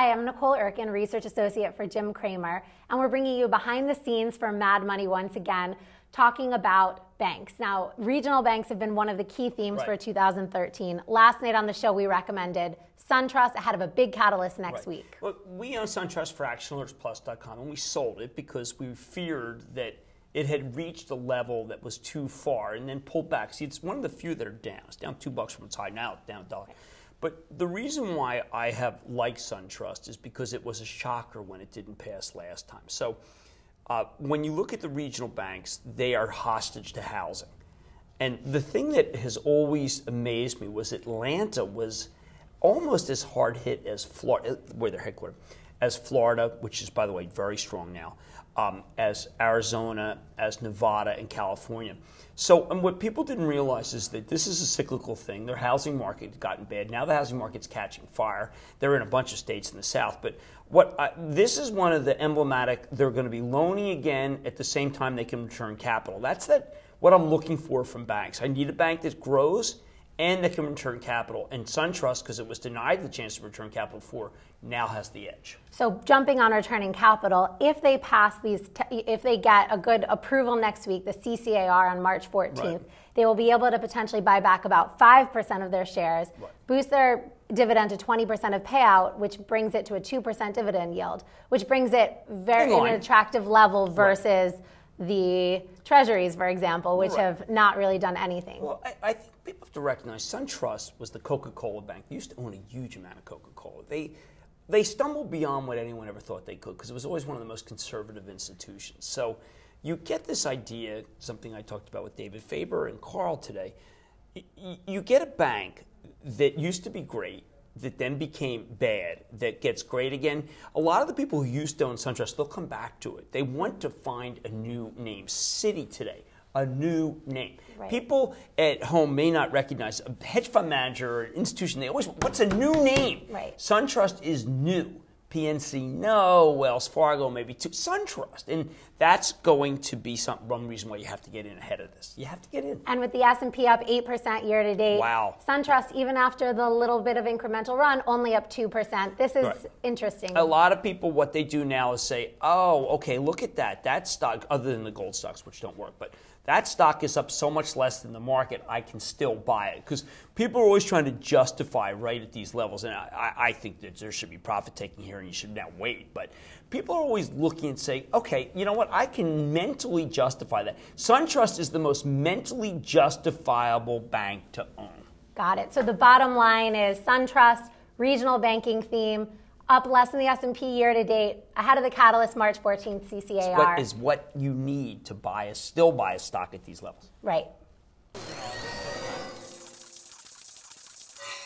Hi, I'm Nicole Urken, Research Associate for Jim Cramer, and we're bringing you behind the scenes for Mad Money once again, talking about banks. Now, regional banks have been one of the key themes for 2013. Last night on the show, we recommended Suntrust ahead of a big catalyst next week. Well, we own Suntrust for ActionAlertsPlus.com, and we sold it because we feared that it had reached a level that was too far and then pulled back. See, it's one of the few that are down. It's down $2 from its high. Now it's down $1. But the reason why I have liked Suntrust is because it was a shocker when it didn't pass last time. So when you look at the regional banks, they are hostage to housing. And the thing that has always amazed me was Atlanta was almost as hard hit as Florida, where they're headquartered, as Florida, which is, by the way, very strong now, as Arizona, as Nevada, and California. So and what people didn't realize is that this is a cyclical thing. Their housing market had gotten bad. Now the housing market's catching fire. They're in a bunch of states in the South. But this is one of the emblematic, they're going to be loaning again at the same time they can return capital. That's what I'm looking for from banks. I need a bank that grows and that can return capital. And Suntrust, because it was denied the chance to return capital before, now has the edge. So jumping on returning capital, if they pass these, if they get a good approval next week, the CCAR on March 14th, they will be able to potentially buy back about 5% of their shares, boost their dividend to 20% of payout, which brings it to a 2% dividend yield, which brings it very in an attractive level versus the treasuries, for example, which have not really done anything. Well, I think people have to recognize Suntrust was the Coca-Cola bank. They used to own a huge amount of Coca-Cola. They stumbled beyond what anyone ever thought they could because it was always one of the most conservative institutions. So you get this idea, something I talked about with David Faber and Carl today. You get a bank that used to be great, that then became bad, that gets great again. A lot of the people who used to own Suntrust, they'll come back to it. They want to find a new name. Citi today, a new name. People at home may not recognize a hedge fund manager or an institution. They always, what's a new name? Suntrust is new. PNC, no. Wells Fargo, maybe too. Suntrust. And that's going to be one reason why you have to get in ahead of this. You have to get in. And with the S&P up 8% year to date, Suntrust, even after the little bit of incremental run, only up 2%. This is interesting. A lot of people, what they do now is say, oh, okay, look at that. That stock, other than the gold stocks, which don't work, but that stock is up so much less than the market, I can still buy it. Because people are always trying to justify right at these levels. And I think that there should be profit taking here and you should now wait. But people are always looking and saying, okay, you know what? I can mentally justify that. Suntrust is the most mentally justifiable bank to own. Got it. So the bottom line is Suntrust, regional banking theme, up less than the S&P year to date, ahead of the catalyst March 14th CCAR. Is what you need to still buy a stock at these levels. Right.